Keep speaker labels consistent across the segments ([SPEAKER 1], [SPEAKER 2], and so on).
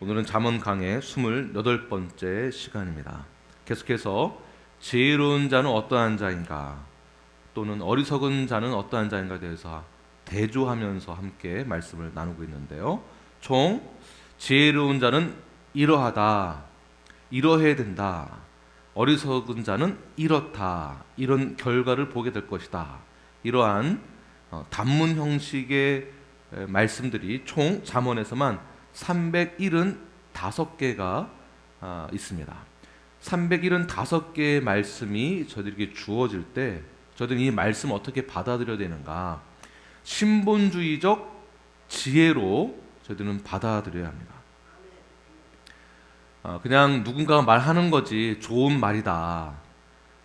[SPEAKER 1] 오늘은 잠언 강의 28번째 시간입니다. 계속해서 지혜로운 자는 어떠한 자인가 또는 어리석은 자는 어떠한 자인가에 대해서 대조하면서 함께 말씀을 나누고 있는데요. 총 지혜로운 자는 이러하다, 이러해야 된다, 어리석은 자는 이렇다, 이런 결과를 보게 될 것이다. 이러한 단문 형식의 말씀들이 총 잠언에서만 375개가 있습니다. 375개의 말씀이 저희들에게 주어질 때 저희들은 이 말씀을 어떻게 받아들여야 되는가? 신본주의적 지혜로 저희들은 받아들여야 합니다. 그냥 누군가가 말하는 거지 좋은 말이다.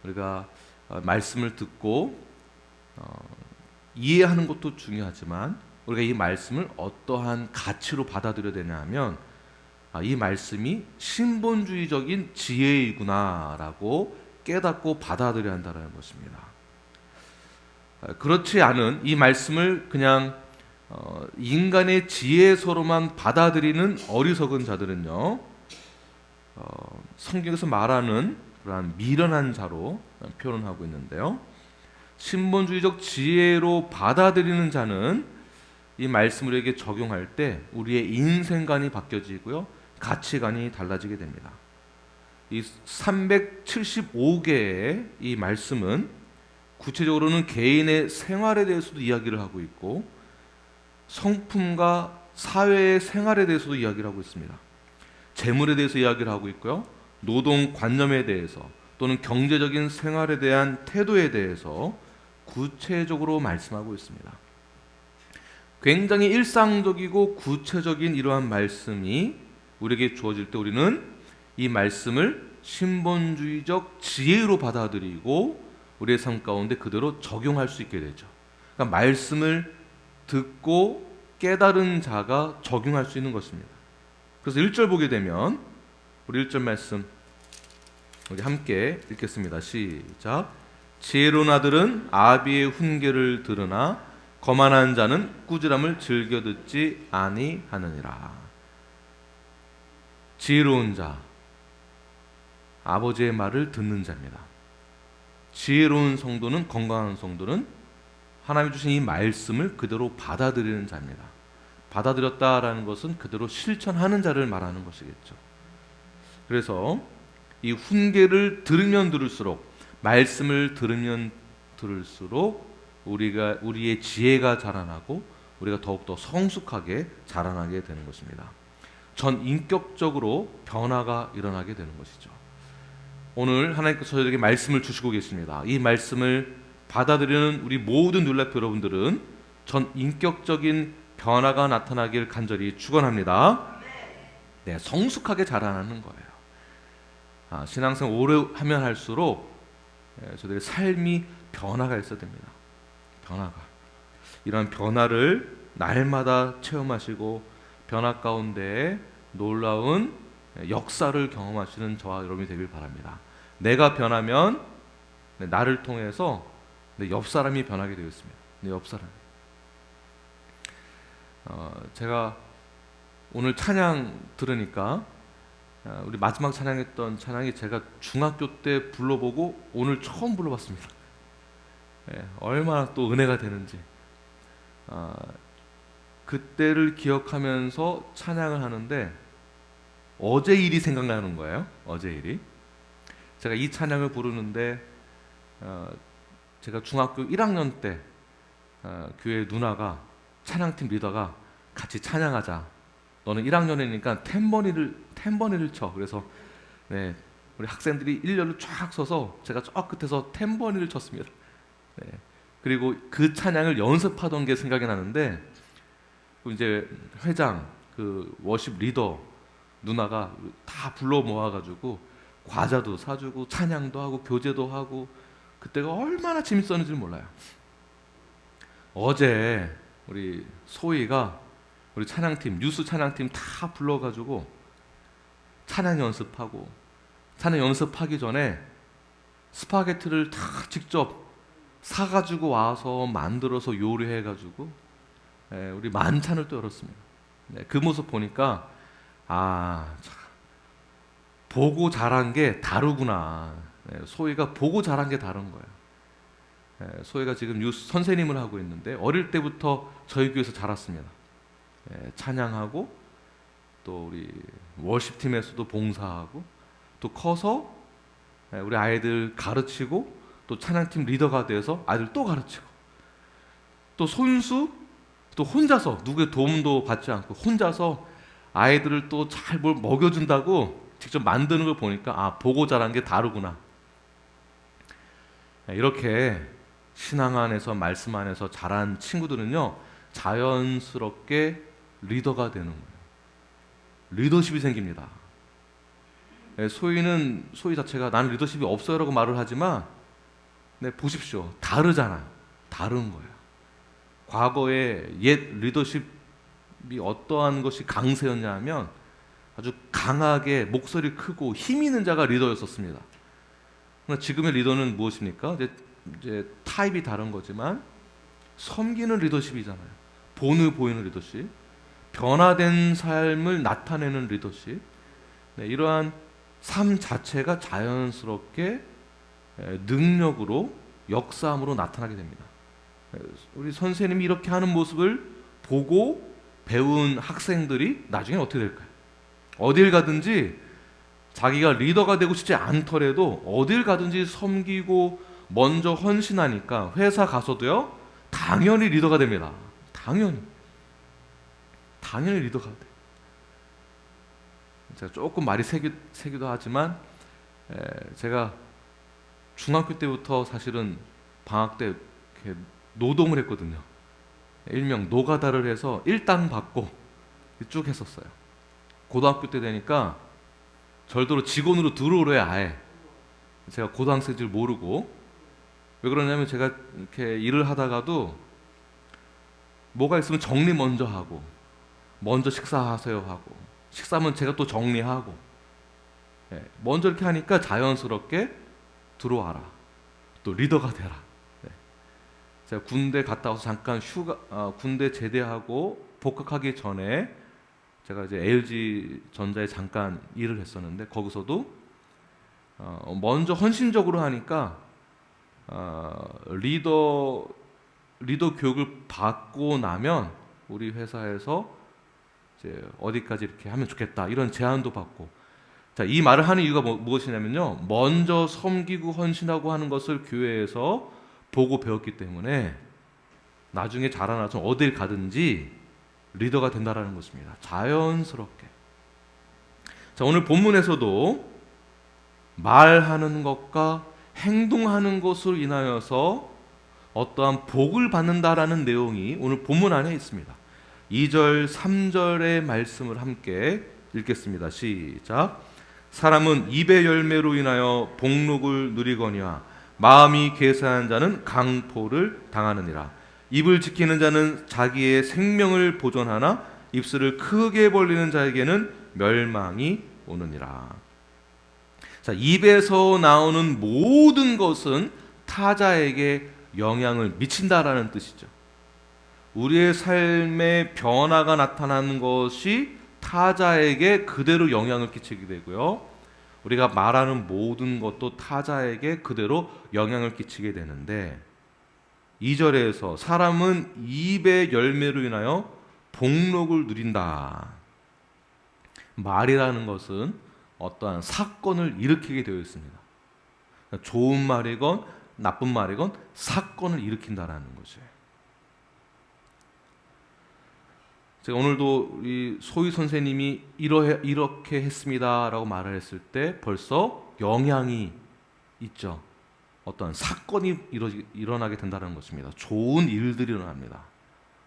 [SPEAKER 1] 우리가 말씀을 듣고 이해하는 것도 중요하지만 우리가 이 말씀을 어떠한 가치로 받아들여야 되냐 하면 이 말씀이 신본주의적인 지혜이구나라고 깨닫고 받아들여야 한다는 것입니다. 그렇지 않은 이 말씀을 그냥 인간의 지혜서로만 받아들이는 어리석은 자들은요, 성경에서 말하는 그러한 미련한 자로 표현하고 있는데요. 신본주의적 지혜로 받아들이는 자는 이 말씀을 우리에게 적용할 때 우리의 인생관이 바뀌어지고요, 가치관이 달라지게 됩니다. 이 375개의 이 말씀은 구체적으로는 개인의 생활에 대해서도 이야기를 하고 있고 성품과 사회의 생활에 대해서도 이야기를 하고 있습니다. 재물에 대해서 이야기를 하고 있고요, 노동 관념에 대해서 또는 경제적인 생활에 대한 태도에 대해서 구체적으로 말씀하고 있습니다. 굉장히 일상적이고 구체적인 이러한 말씀이 우리에게 주어질 때 우리는 이 말씀을 신본주의적 지혜로 받아들이고 우리의 삶 가운데 그대로 적용할 수 있게 되죠. 그러니까 말씀을 듣고 깨달은 자가 적용할 수 있는 것입니다. 그래서 1절 보게 되면 우리 1절 말씀 우리 함께 읽겠습니다. 시작. 지혜로운 아들은 아비의 훈계를 들으나 거만한 자는 꾸지람을 즐겨 듣지 아니하느니라. 지혜로운 자, 아버지의 말을 듣는 자입니다. 지혜로운 성도는, 건강한 성도는 하나님이 주신 이 말씀을 그대로 받아들이는 자입니다. 받아들였다라는 것은 그대로 실천하는 자를 말하는 것이겠죠. 그래서 이 훈계를 들으면 들을수록, 말씀을 들으면 들을수록 우리의 지혜가 자라나고 우리가 더욱더 성숙하게 자라나게 되는 것입니다. 전 인격적으로 변화가 일어나게 되는 것이죠. 오늘 하나님께서 저에게 말씀을 주시고 계십니다. 이 말씀을 받아들이는 우리 모든 눌라프 여러분들은 전 인격적인 변화가 나타나길 간절히 축원합니다. 네, 성숙하게 자라나는 거예요. 신앙생활 오래 하면 할수록 저들의 삶이 변화가 있어야 됩니다. 변화가, 이런 변화를 날마다 체험하시고 변화 가운데 놀라운 역사를 경험하시는 저와 여러분이 되길 바랍니다. 내가 변하면 나를 통해서 내 옆 사람이 변하게 되겠습니다. 내 옆 사람. 제가 오늘 찬양 들으니까 우리 마지막 찬양했던 찬양이 제가 중학교 때 불러보고 오늘 처음 불러봤습니다. 얼마나 또 은혜가 되는지. 그때를 기억하면서 찬양을 하는데 어제 일이 생각나는 거예요. 어제 일이. 제가 이 찬양을 부르는데 제가 중학교 1학년 때 교회 누나가 찬양팀 리더가 같이 찬양하자. 너는 1학년이니까 탬버린을 쳐. 그래서 우리 학생들이 일렬로 쫙 서서 제가 저 끝에서 탬버린을 쳤습니다. 그리고 그 찬양을 연습하던 게 생각이 나는데 이제 회장, 그 워십 리더 누나가 다 불러 모아가지고 과자도 사주고 찬양도 하고 교제도 하고 그때가 얼마나 재밌었는지 몰라요. 어제 우리 소희가 우리 찬양팀, 뉴스 찬양팀 다 불러가지고 찬양 연습하기 전에 스파게티를 다 직접 사가지고 와서 만들어서 요리해가지고 우리 만찬을 또 열었습니다. 그 모습 보니까 참, 보고 자란 게 다르구나. 소희가 보고 자란 게 다른 거예요. 소희가 지금 유스 선생님을 하고 있는데 어릴 때부터 저희 교회에서 자랐습니다. 찬양하고 또 우리 워십팀에서도 봉사하고 또 커서 우리 아이들 가르치고 또 찬양팀 리더가 돼서 아이들 또 가르치고 또 손수 또 혼자서 누구의 도움도 받지 않고 혼자서 아이들을 또 잘 뭘 먹여준다고 직접 만드는 걸 보니까 보고 자란 게 다르구나. 이렇게 신앙 안에서 말씀 안에서 자란 친구들은요 자연스럽게 리더가 되는 거예요. 리더십이 생깁니다. 소희는 소희 자체가 나는 리더십이 없어요라고 말을 하지만 보십시오. 다르잖아요. 다른 거예요. 과거에 옛 리더십이 어떠한 것이 강세였냐 하면 아주 강하게 목소리 크고 힘 있는 자가 리더였었습니다. 그러나 지금의 리더는 무엇입니까? 이제 타입이 다른 거지만 섬기는 리더십이잖아요. 본을 보이는 리더십, 변화된 삶을 나타내는 리더십. 이러한 삶 자체가 자연스럽게 능력으로 역사함으로 나타나게 됩니다. 우리 선생님이 이렇게 하는 모습을 보고 배운 학생들이 나중에 어떻게 될까요? 어딜 가든지 자기가 리더가 되고 싶지 않더라도 어딜 가든지 섬기고 먼저 헌신하니까 회사 가서도요 당연히 리더가 됩니다. 당연히 리더가 돼. 제가 조금 말이 세기도 하지만 제가 중학교 때부터 사실은 방학 때 이렇게 노동을 했거든요. 일명 노가다를 해서 일당 받고 쭉 했었어요. 고등학교 때 되니까 절대로 직원으로 들어오래야 아예 제가 고등학생 줄 모르고 왜 그러냐면 제가 이렇게 일을 하다가도 뭐가 있으면 정리 먼저 하고 먼저 식사하세요 하고 식사하면 제가 또 정리하고 먼저 이렇게 하니까 자연스럽게 들어와라 또 리더가 되라. 제가 군대 갔다 와서 잠깐 군대 제대하고 복학하기 전에 제가 이제 LG 전자에 잠깐 일을 했었는데 거기서도 먼저 헌신적으로 하니까 리더 교육을 받고 나면 우리 회사에서 이제 어디까지 이렇게 하면 좋겠다 이런 제안도 받고. 자, 이 말을 하는 이유가 무엇이냐면요, 먼저 섬기고 헌신하고 하는 것을 교회에서 보고 배웠기 때문에 나중에 자라나서 어딜 가든지 리더가 된다라는 것입니다. 자연스럽게. 자, 오늘 본문에서도 말하는 것과 행동하는 것으로 인하여서 어떠한 복을 받는다라는 내용이 오늘 본문 안에 있습니다. 2절, 3절의 말씀을 함께 읽겠습니다. 시작. 사람은 입의 열매로 인하여 복록을 누리거니와 마음이 괴사한 자는 강포를 당하느니라. 입을 지키는 자는 자기의 생명을 보존하나 입술을 크게 벌리는 자에게는 멸망이 오느니라. 자, 입에서 나오는 모든 것은 타자에게 영향을 미친다라는 뜻이죠. 우리의 삶의 변화가 나타나는 것이 타자에게 그대로 영향을 끼치게 되고요. 우리가 말하는 모든 것도 타자에게 그대로 영향을 끼치게 되는데 2절에서 사람은 입의 열매로 인하여 복록을 누린다. 말이라는 것은 어떠한 사건을 일으키게 되어 있습니다. 좋은 말이건 나쁜 말이건 사건을 일으킨다라는 거죠. 제가 오늘도 우리 소희 선생님이 이렇게 했습니다라고 말을 했을 때 벌써 영향이 있죠. 어떤 사건이 일어나게 된다는 것입니다. 좋은 일들이 일어납니다.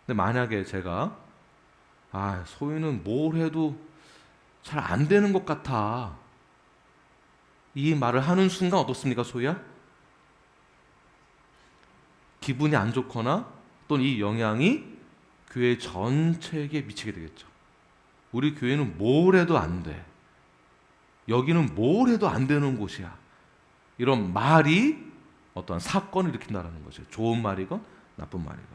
[SPEAKER 1] 근데 만약에 제가 소희는 뭘 해도 잘 안 되는 것 같아, 이 말을 하는 순간 어떻습니까, 소희야? 기분이 안 좋거나 또는 이 영향이 교회 전체에게 미치게 되겠죠. 우리 교회는 뭘 해도 안 돼, 여기는 뭘 해도 안 되는 곳이야, 이런 말이 어떠한 사건을 일으킨다는 거죠. 좋은 말이건 나쁜 말이건.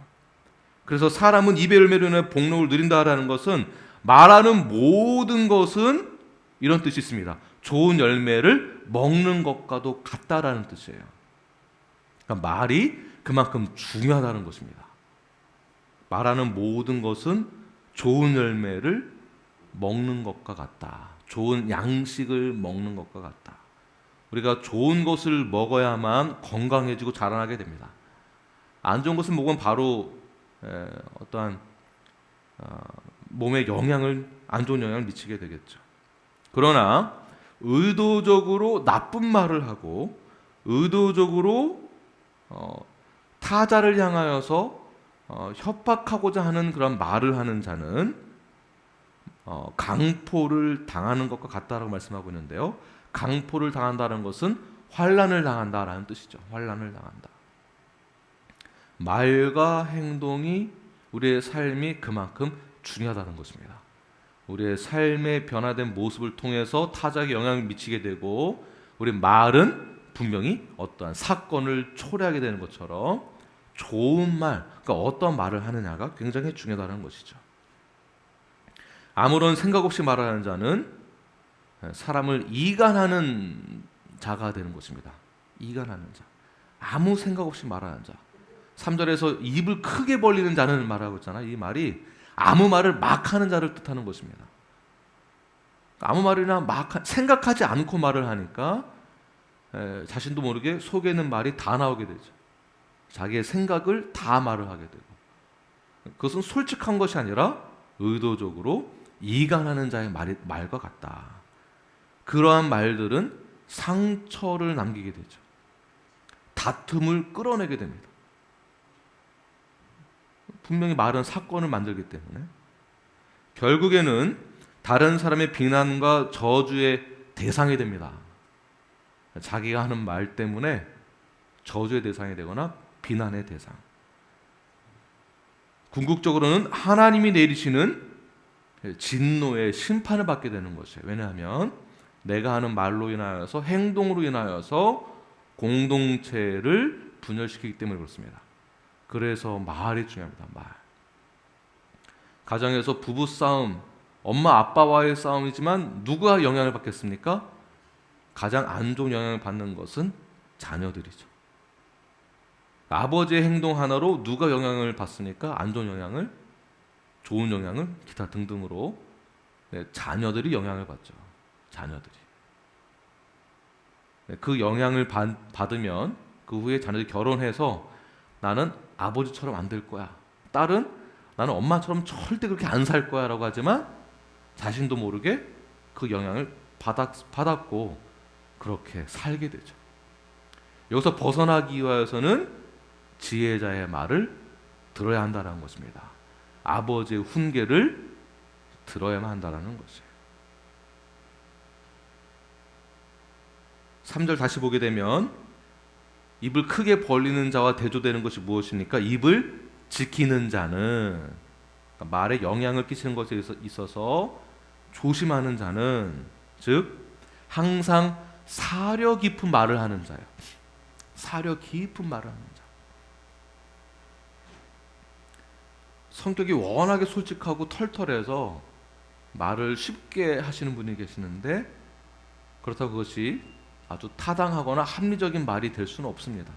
[SPEAKER 1] 그래서 사람은 입의 열매로 인해 복록을 누린다라는 것은 말하는 모든 것은 이런 뜻이 있습니다. 좋은 열매를 먹는 것과도 같다라는 뜻이에요. 그러니까 말이 그만큼 중요하다는 것입니다. 말하는 모든 것은 좋은 열매를 먹는 것과 같다. 좋은 양식을 먹는 것과 같다. 우리가 좋은 것을 먹어야만 건강해지고 자라나게 됩니다. 안 좋은 것을 먹으면 바로 어떠한 몸에 안 좋은 영향을 미치게 되겠죠. 그러나 의도적으로 나쁜 말을 하고 의도적으로 타자를 향하여서 협박하고자 하는 그런 말을 하는 자는 강포를 당하는 것과 같다라고 말씀하고 있는데요. 강포를 당한다는 것은 환난을 당한다라는 뜻이죠. 환난을 당한다. 말과 행동이 우리의 삶이 그만큼 중요하다는 것입니다. 우리의 삶의 변화된 모습을 통해서 타자에게 영향을 미치게 되고, 우리 말은 분명히 어떠한 사건을 초래하게 되는 것처럼 좋은 말, 그러니까 어떤 말을 하느냐가 굉장히 중요하다는 것이죠. 아무런 생각 없이 말하는 자는 사람을 이간하는 자가 되는 것입니다. 이간하는 자, 아무 생각 없이 말하는 자. 3절에서 입을 크게 벌리는 자는 말하고 있잖아요. 이 말이 아무 말을 막 하는 자를 뜻하는 것입니다. 아무 말이나 막 생각하지 않고 말을 하니까 자신도 모르게 속에 있는 말이 다 나오게 되죠. 자기의 생각을 다 말을 하게 되고, 그것은 솔직한 것이 아니라 의도적으로 이간하는 자의 말과 같다. 그러한 말들은 상처를 남기게 되죠. 다툼을 끌어내게 됩니다. 분명히 말은 사건을 만들기 때문에 결국에는 다른 사람의 비난과 저주의 대상이 됩니다. 자기가 하는 말 때문에 저주의 대상이 되거나 비난의 대상. 궁극적으로는 하나님이 내리시는 진노의 심판을 받게 되는 것이에요. 왜냐하면 내가 하는 말로 인하여서, 행동으로 인하여서 공동체를 분열시키기 때문에 그렇습니다. 그래서 말이 중요합니다. 말. 가정에서 부부 싸움, 엄마 아빠와의 싸움이지만 누가 영향을 받겠습니까? 가장 안 좋은 영향을 받는 것은 자녀들이죠. 아버지의 행동 하나로 누가 영향을 받습니까? 안 좋은 영향을, 좋은 영향을, 기타 등등으로 자녀들이 영향을 받죠. 자녀들이. 그 영향을 받으면 그 후에 자녀들이 결혼해서 나는 아버지처럼 안 될 거야, 딸은 나는 엄마처럼 절대 그렇게 안 살 거야 라고 하지만 자신도 모르게 그 영향을 받았고 그렇게 살게 되죠. 여기서 벗어나기 위해서는 지혜자의 말을 들어야 한다는 것입니다. 아버지의 훈계를 들어야만 한다는 것이에요. 3절 다시 보게 되면 입을 크게 벌리는 자와 대조되는 것이 무엇입니까? 입을 지키는 자는, 그러니까 말에 영향을 끼치는 것에 있어서 조심하는 자는, 즉 항상 사려 깊은 말을 하는 자예요. 사려 깊은 말을 하는 자. 성격이 워낙에 솔직하고 털털해서 말을 쉽게 하시는 분이 계시는데, 그렇다고 그것이 아주 타당하거나 합리적인 말이 될 수는 없습니다.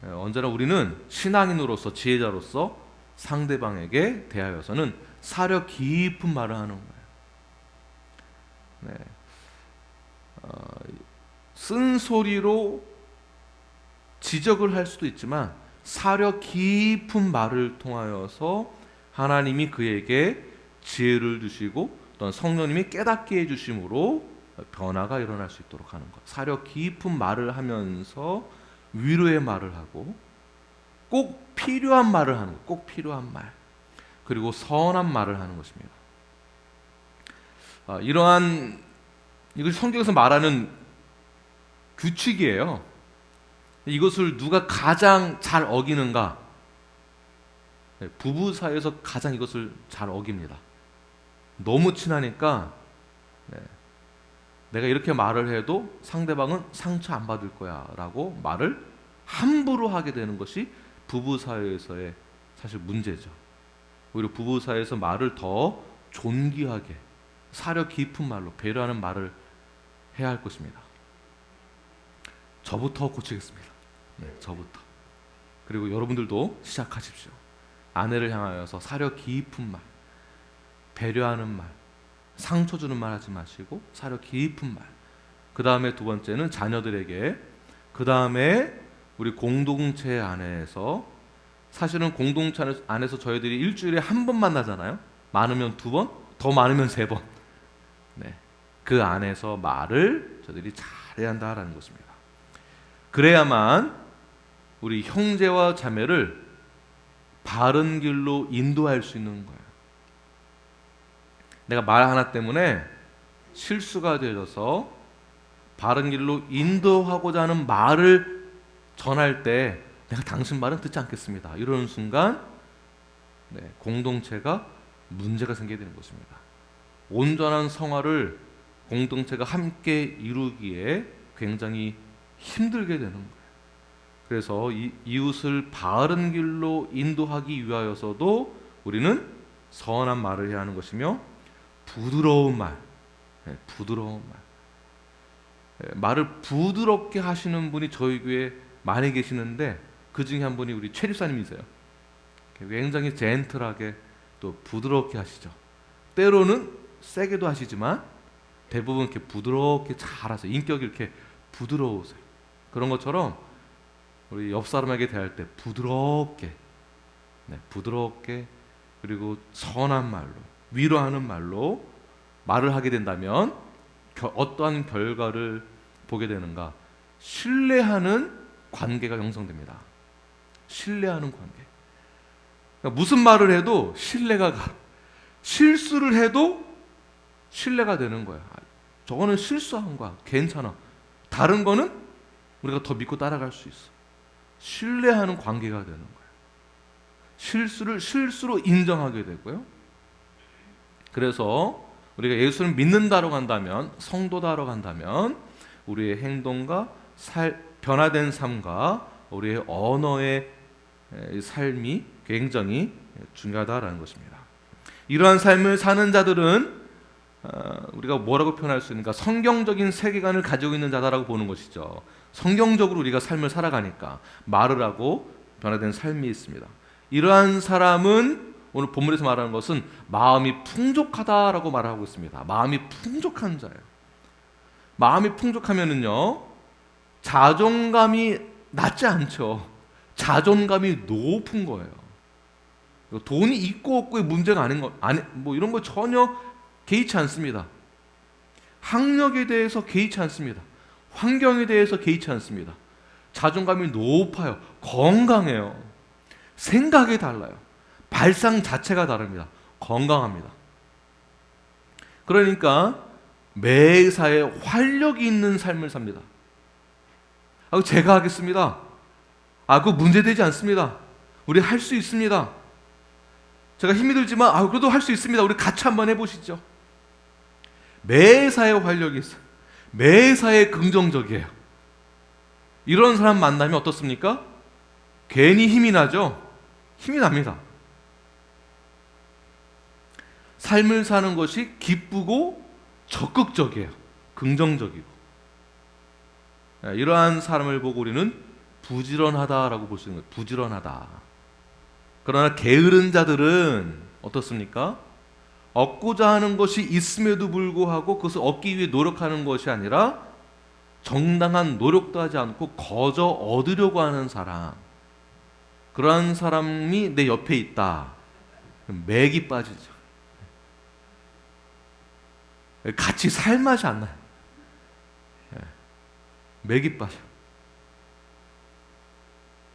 [SPEAKER 1] 언제나 우리는 신앙인으로서, 지혜자로서 상대방에게 대하여서는 사려 깊은 말을 하는 거예요. 쓴소리로 지적을 할 수도 있지만 사려 깊은 말을 통하여서 하나님이 그에게 지혜를 주시고 또는 성령님이 깨닫게 해주심으로 변화가 일어날 수 있도록 하는 것. 사려 깊은 말을 하면서 위로의 말을 하고 꼭 필요한 말을 하는 것. 꼭 필요한 말. 그리고 선한 말을 하는 것입니다. 이것이 성경에서 말하는 규칙이에요. 이것을 누가 가장 잘 어기는가? 부부 사이에서 가장 이것을 잘 어깁니다. 너무 친하니까 내가 이렇게 말을 해도 상대방은 상처 안 받을 거야 라고 말을 함부로 하게 되는 것이 부부 사이에서의 사실 문제죠. 오히려 부부 사이에서 말을 더 존귀하게 사려 깊은 말로 배려하는 말을 해야 할 것입니다. 저부터 고치겠습니다. 네, 저부터. 그리고 여러분들도 시작하십시오. 아내를 향하여서 사려 깊은 말, 배려하는 말, 상처 주는 말 하지 마시고 사려 깊은 말. 그 다음에 두 번째는 자녀들에게, 그 다음에 우리 공동체 안에서, 사실은 공동체 안에서 저희들이 일주일에 한 번 만나잖아요. 많으면 두 번, 더 많으면 세 번. 네, 그 안에서 말을 저희들이 잘해야 한다라는 것입니다. 그래야만 우리 형제와 자매를 바른 길로 인도할 수 있는 거예요. 내가 말 하나 때문에 실수가 되어서 바른 길로 인도하고자 하는 말을 전할 때 내가 당신 말은 듣지 않겠습니다. 이러는 순간 공동체가 문제가 생기게 되는 것입니다. 온전한 성화를 공동체가 함께 이루기에 굉장히 힘들게 되는 거예요. 그래서 이웃을 바른 길로 인도하기 위하여서도 우리는 선한 말을 해야 하는 것이며 부드러운 말, 부드러운 말, 말을 부드럽게 하시는 분이 저희 교회에 많이 계시는데 그 중에 한 분이 우리 최 집사님이세요. 굉장히 젠틀하게 또 부드럽게 하시죠. 때로는 세게도 하시지만 대부분 이렇게 부드럽게 잘 하세요. 인격이 이렇게 부드러우세요. 그런 것처럼 우리 옆 사람에게 대할 때 부드럽게, 부드럽게, 그리고 선한 말로, 위로하는 말로 말을 하게 된다면 어떠한 결과를 보게 되는가? 신뢰하는 관계가 형성됩니다. 신뢰하는 관계. 그러니까 무슨 말을 해도 신뢰가 가. 실수를 해도 신뢰가 되는 거야. 저거는 실수한 거야. 괜찮아. 다른 거는 우리가 더 믿고 따라갈 수 있어. 신뢰하는 관계가 되는 거예요. 실수를 실수로 인정하게 되고요. 그래서 우리가 예수를 믿는다로 간다면, 성도다로 간다면 우리의 행동과 변화된 삶과 우리의 언어의 삶이 굉장히 중요하다라는 것입니다. 이러한 삶을 사는 자들은 우리가 뭐라고 표현할 수 있는가? 성경적인 세계관을 가지고 있는 자다라고 보는 것이죠. 성경적으로 우리가 삶을 살아가니까 말을 하고 변화된 삶이 있습니다. 이러한 사람은 오늘 본문에서 말하는 것은 마음이 풍족하다라고 말하고 있습니다. 마음이 풍족한 자예요. 마음이 풍족하면은요, 자존감이 낮지 않죠. 자존감이 높은 거예요. 돈이 있고 없고의 문제가 아닌 거, 뭐 이런 거 전혀 개의치 않습니다. 학력에 대해서 개의치 않습니다. 환경에 대해서 개의치 않습니다. 자존감이 높아요. 건강해요. 생각이 달라요. 발상 자체가 다릅니다. 건강합니다. 그러니까 매사에 활력이 있는 삶을 삽니다. 제가 하겠습니다. 그거 문제되지 않습니다. 우리 할 수 있습니다. 제가 힘이 들지만 그래도 할 수 있습니다. 우리 같이 한번 해보시죠. 매사에 활력이 있어요. 매사에 긍정적이에요. 이런 사람 만나면 어떻습니까? 괜히 힘이 나죠? 힘이 납니다. 삶을 사는 것이 기쁘고 적극적이에요. 긍정적이고. 이러한 사람을 보고 우리는 부지런하다라고 볼 수 있는 거예요. 부지런하다. 그러나 게으른 자들은 어떻습니까? 얻고자 하는 것이 있음에도 불구하고 그것을 얻기 위해 노력하는 것이 아니라 정당한 노력도 하지 않고 거저 얻으려고 하는 사람, 그러한 사람이 내 옆에 있다. 맥이 빠지죠. 같이 살 맛이 안 나요. 맥이 빠져.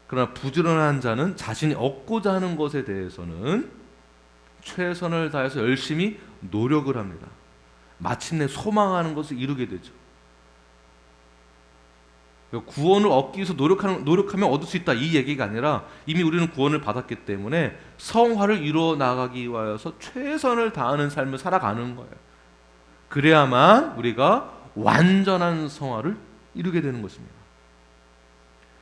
[SPEAKER 1] 그러나 부지런한 자는 자신이 얻고자 하는 것에 대해서는 최선을 다해서 열심히 노력을 합니다. 마침내 소망하는 것을 이루게 되죠. 구원을 얻기 위해서 노력하면 얻을 수 있다, 이 얘기가 아니라 이미 우리는 구원을 받았기 때문에 성화를 이루어 나가기 위하여서 최선을 다하는 삶을 살아가는 거예요. 그래야만 우리가 완전한 성화를 이루게 되는 것입니다.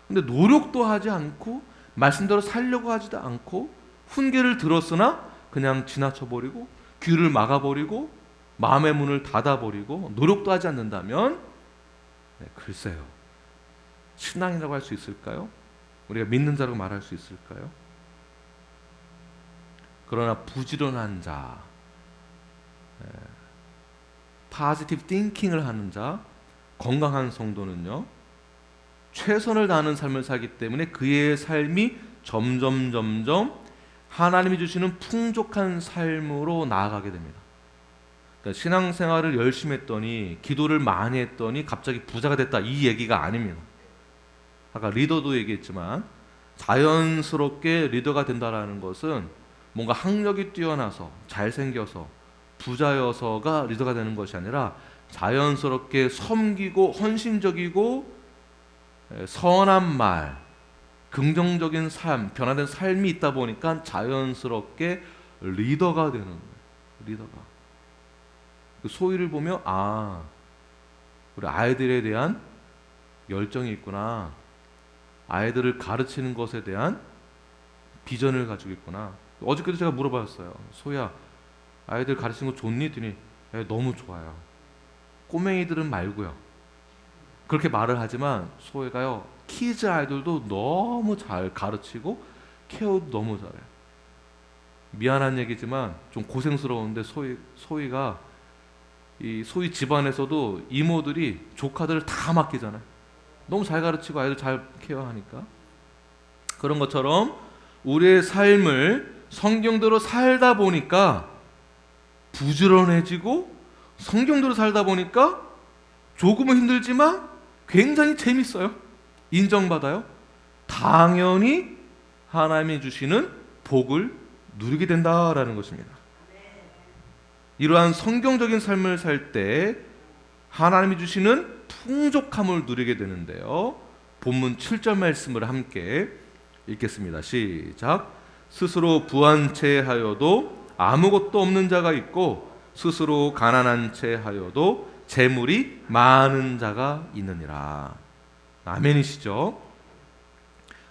[SPEAKER 1] 근데 노력도 하지 않고 말씀대로 살려고 하지도 않고 훈계를 들었으나 그냥 지나쳐버리고 귀를 막아버리고 마음의 문을 닫아버리고 노력도 하지 않는다면 글쎄요. 신앙이라고 할 수 있을까요? 우리가 믿는 자라고 말할 수 있을까요? 그러나 부지런한 자, 포지티브 띵킹을 하는 자, 건강한 성도는요, 최선을 다하는 삶을 살기 때문에 그의 삶이 점점 하나님이 주시는 풍족한 삶으로 나아가게 됩니다. 그러니까 신앙생활을 열심히 했더니, 기도를 많이 했더니 갑자기 부자가 됐다, 이 얘기가 아닙니다. 아까 리더도 얘기했지만 자연스럽게 리더가 된다라는 것은 뭔가 학력이 뛰어나서 잘생겨서 부자여서가 리더가 되는 것이 아니라 자연스럽게 섬기고 헌신적이고 선한 말, 긍정적인 삶, 변화된 삶이 있다 보니까 자연스럽게 리더가 되는 거예요. 리더가. 그 소위를 보며 우리 아이들에 대한 열정이 있구나. 아이들을 가르치는 것에 대한 비전을 가지고 있구나. 어저께도 제가 물어봤어요. 소희야, 아이들 가르치는 거 좋니? 했더니 너무 좋아요. 꼬맹이들은 말고요. 그렇게 말을 하지만 소희가요, 키즈 아이들도 너무 잘 가르치고 케어도 너무 잘해요. 미안한 얘기지만 좀 고생스러운데 소희가 이 소희 집안에서도 이모들이 조카들을 다 맡기잖아요. 너무 잘 가르치고 아이들 잘 케어하니까. 그런 것처럼 우리의 삶을 성경대로 살다 보니까 부지런해지고, 성경대로 살다 보니까 조금은 힘들지만 굉장히 재밌어요. 인정받아요. 당연히 하나님이 주시는 복을 누리게 된다라는 것입니다. 이러한 성경적인 삶을 살 때 하나님이 주시는 풍족함을 누리게 되는데요. 본문 7절 말씀을 함께 읽겠습니다. 시작. 스스로 부한 채 하여도 아무것도 없는 자가 있고 스스로 가난한 채 하여도 재물이 많은 자가 있느니라. 아멘이시죠?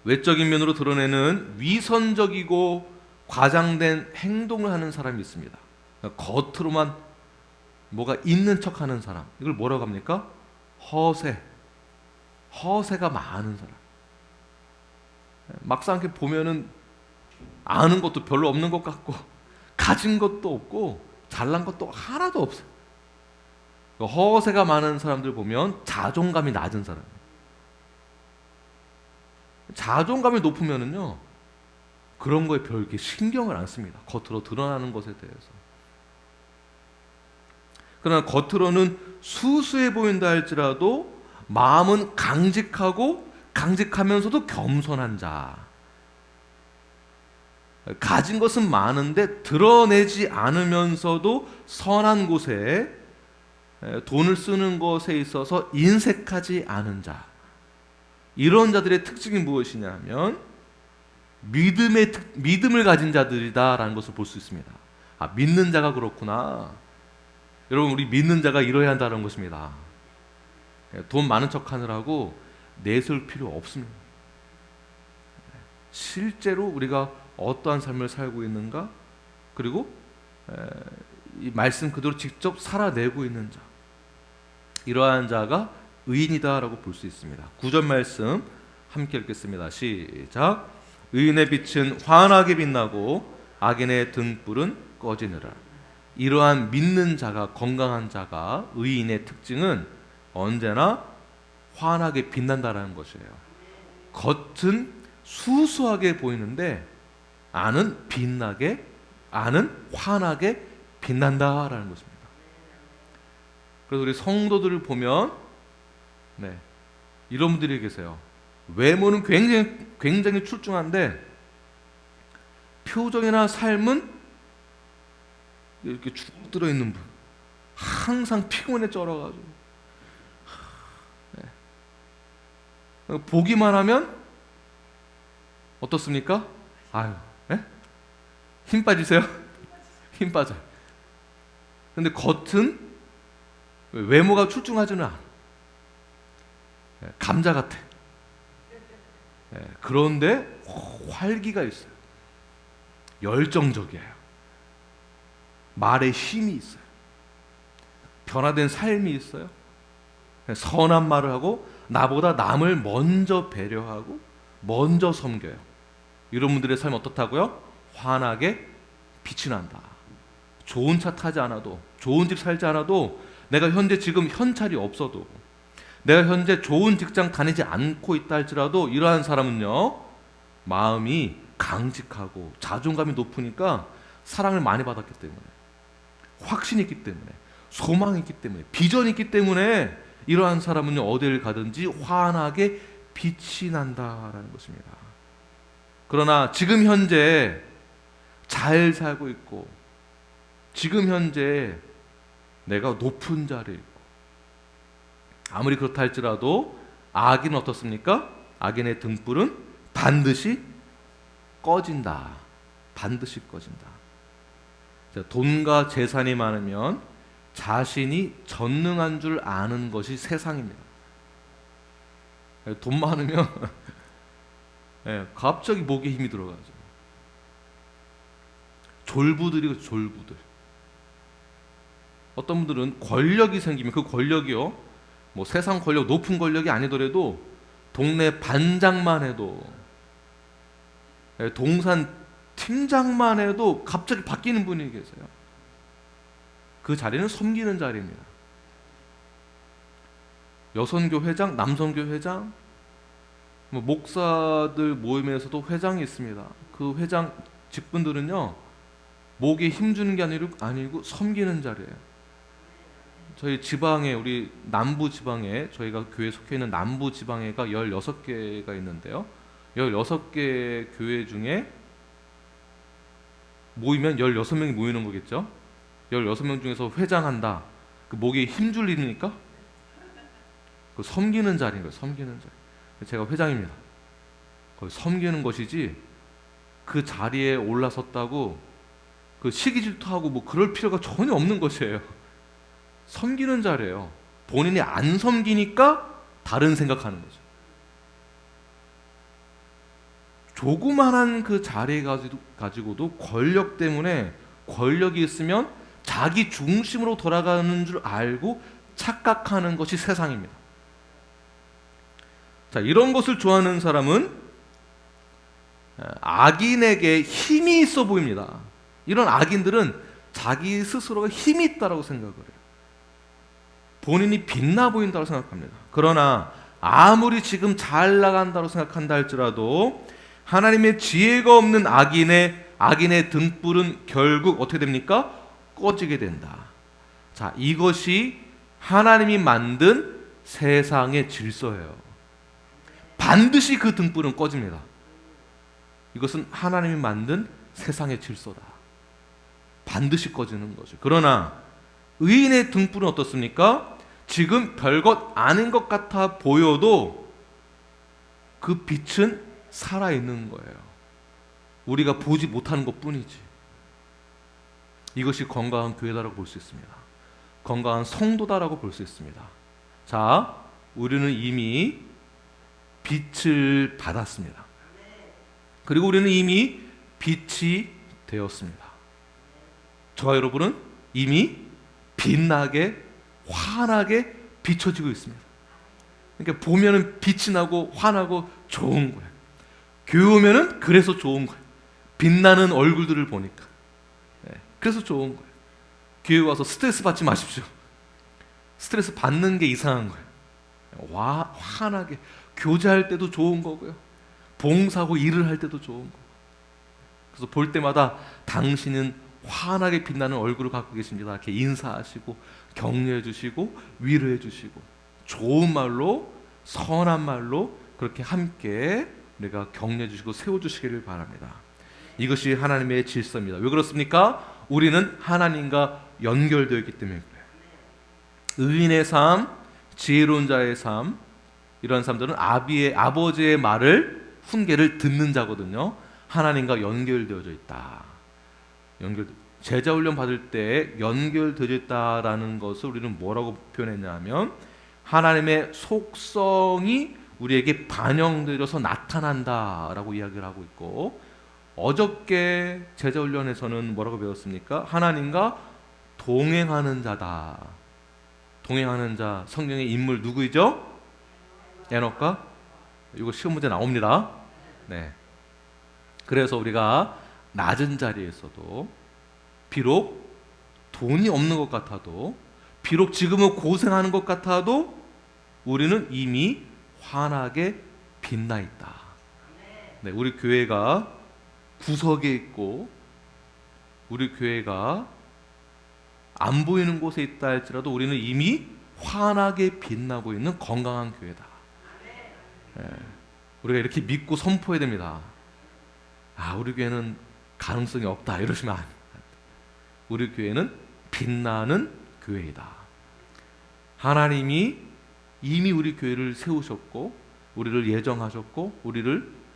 [SPEAKER 1] 외적인 면으로 드러내는 위선적이고 과장된 행동을 하는 사람이 있습니다. 겉으로만 뭐가 있는 척하는 사람, 이걸 뭐라고 합니까? 허세가 많은 사람. 막상 이렇게 보면은 아는 것도 별로 없는 것 같고 가진 것도 없고 잘난 것도 하나도 없어요. 허세가 많은 사람들 보면 자존감이 낮은 사람이에요. 자존감이 높으면은요, 그런 거에 별 이렇게 신경을 안 씁니다. 겉으로 드러나는 것에 대해서. 그러나 겉으로는 수수해 보인다 할지라도 마음은 강직하면서도 겸손한 자. 가진 것은 많은데 드러내지 않으면서도 선한 곳에, 돈을 쓰는 것에 있어서 인색하지 않은 자. 이런 자들의 특징이 무엇이냐 하면 믿음을 가진 자들이다라는 것을 볼 수 있습니다. 믿는 자가 그렇구나. 여러분, 우리 믿는 자가 이뤄야 한다는 것입니다. 돈 많은 척 하느라고 내세울 필요 없습니다. 실제로 우리가 어떠한 삶을 살고 있는가, 그리고 이 말씀 그대로 직접 살아내고 있는 자, 이러한 자가 의인이다라고 볼 수 있습니다. 9절 말씀 함께 읽겠습니다. 시작. 의인의 빛은 환하게 빛나고 악인의 등불은 꺼지느라. 이러한 믿는 자가, 건강한 자가, 의인의 특징은 언제나 환하게 빛난다라는 것이에요. 겉은 수수하게 보이는데 안은 환하게 빛난다라는 것입니다. 그래서 우리 성도들을 보면 이런 분들이 계세요. 외모는 굉장히 출중한데 표정이나 삶은 이렇게 쭉 들어있는 분, 항상 피곤에 쩔어가지고 보기만 하면 어떻습니까? 힘 빠지세요? 힘 빠져요. 근데 겉은 외모가 출중하지는 않아. 감자 같아. 그런데 활기가 있어요. 열정적이에요. 말에 힘이 있어요. 변화된 삶이 있어요. 선한 말을 하고 나보다 남을 먼저 배려하고 먼저 섬겨요. 이런 분들의 삶이 어떻다고요? 환하게 빛이 난다. 좋은 차 타지 않아도, 좋은 집 살지 않아도, 내가 현재 지금 현찰이 없어도, 내가 현재 좋은 직장 다니지 않고 있다 할지라도 이러한 사람은요, 마음이 강직하고 자존감이 높으니까 사랑을 많이 받았기 때문에, 확신이 있기 때문에, 소망이 있기 때문에, 비전이 있기 때문에 이러한 사람은요, 어디를 가든지 환하게 빛이 난다라는 것입니다. 그러나 지금 현재 잘 살고 있고, 지금 현재 내가 높은 자리에 있고, 아무리 그렇다 할지라도 악인은 어떻습니까? 악인의 등불은 반드시 꺼진다. 반드시 꺼진다. 자, 돈과 재산이 많으면 자신이 전능한 줄 아는 것이 세상입니다. 돈 많으면 갑자기 목에 힘이 들어가죠. 졸부들이고 졸부들. 어떤 분들은 권력이 생기면 그 권력이요, 뭐 세상 권력, 높은 권력이 아니더라도 동네 반장만 해도, 동산 팀장만 해도 갑자기 바뀌는 분이 계세요. 그 자리는 섬기는 자리입니다. 여선교 회장, 남선교 회장, 뭐 목사들 모임에서도 회장이 있습니다. 그 회장 직분들은요, 목에 힘주는 게 아니고 섬기는 자리예요. 저희 지방에, 우리 남부 지방에, 저희가 교회 속해 있는 남부 지방에가 16개가 있는데요, 16개 교회 중에 모이면 16명이 모이는 거겠죠. 16명 중에서 회장한다. 그 목에 힘줄 일이니까 그 섬기는 자리인 거예요. 섬기는 자리. 제가 회장입니다. 거의 섬기는 것이지, 그 자리에 올라섰다고 그 시기 질투하고 뭐 그럴 필요가 전혀 없는 것이에요. 섬기는 자리예요. 본인이 안 섬기니까 다른 생각하는 거죠. 조그만한 그 자리 가지고도 권력 때문에, 권력이 있으면 자기 중심으로 돌아가는 줄 알고 착각하는 것이 세상입니다. 자, 이런 것을 좋아하는 사람은 악인에게 힘이 있어 보입니다. 이런 악인들은 자기 스스로가 힘이 있다고 생각을 해요. 본인이 빛나 보인다고 생각합니다. 그러나 아무리 지금 잘 나간다고 생각한다 할지라도 하나님의 지혜가 없는 악인의 등불은 결국 어떻게 됩니까? 꺼지게 된다. 자, 이것이 하나님이 만든 세상의 질서예요. 반드시 그 등불은 꺼집니다. 이것은 하나님이 만든 세상의 질서다. 반드시 꺼지는 거죠. 그러나 의인의 등불은 어떻습니까? 지금 별것 아닌 것 같아 보여도 그 빛은 살아있는 거예요. 우리가 보지 못하는 것뿐이지. 이것이 건강한 교회다라고 볼 수 있습니다. 건강한 성도다라고 볼 수 있습니다. 자, 우리는 이미 빛을 받았습니다. 그리고 우리는 이미 빛이 되었습니다. 저와 여러분은 이미 빛나게, 환하게 비춰지고 있습니다. 그러니까 보면은 빛이 나고 환하고 좋은 거예요. 교회 오면은 그래서 좋은 거예요. 빛나는 얼굴들을 보니까. 그래서 좋은 거예요. 교회 와서 스트레스 받지 마십시오. 스트레스 받는 게 이상한 거예요. 환하게 교제할 때도 좋은 거고요, 봉사하고 일을 할 때도 좋은 거고. 그래서 볼 때마다 당신은 환하게 빛나는 얼굴을 갖고 계십니다, 이렇게 인사하시고 격려해 주시고 위로해 주시고, 좋은 말로, 선한 말로 그렇게 함께 우리가 격려해 주시고 세워 주시기를 바랍니다. 이것이 하나님의 질서입니다. 왜 그렇습니까? 우리는 하나님과 연결되어 있기 때문에 그래요. 의인의 삶, 지혜로운 자의 삶, 이런 사람들은 아버지의 말을, 훈계를 듣는 자거든요. 하나님과 연결되어져 있다. 제자 훈련 받을 때 연결되어져 있다라는 것을 우리는 뭐라고 표현했냐면, 하나님의 속성이 우리에게 반영되어서 나타난다라고 이야기를 하고 있고, 어저께 제자훈련에서는 뭐라고 배웠습니까? 하나님과 동행하는 자다. 동행하는 자, 성경의 인물 누구이죠? 에녹과? 이거 시험 문제 나옵니다. 네. 그래서 우리가 낮은 자리에서도 비록 돈이 없는 것 같아도, 비록 지금은 고생하는 것 같아도 우리는 이미 환하게 빛나 있다. 네, 우리 교회가 구석에 있고 우리 교회가 안 보이는 곳에 있다 할지라도 우리는 이미 환하게 빛나고 있는 건강한 교회다. 네, 우리가 이렇게 믿고 선포해야 됩니다. 우리 교회는 가능성이 없다 이러시면 안 돼요. 우리 교회는 빛나는 교회이다. 하나님이 이미 우리 교회를 세우셨고 우리를 예정하셨고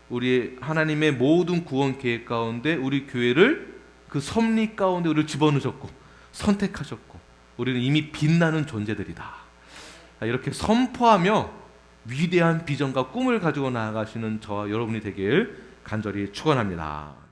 [SPEAKER 1] 우리의 하나님의 모든 구원 계획 가운데 우리 교회를 그 섭리 가운데 우리를 집어넣으셨고 선택하셨고 우리는 이미 빛나는 존재들이다. 이렇게 선포하며 위대한 비전과 꿈을 가지고 나아가시는 저와 여러분이 되길 간절히 축원합니다.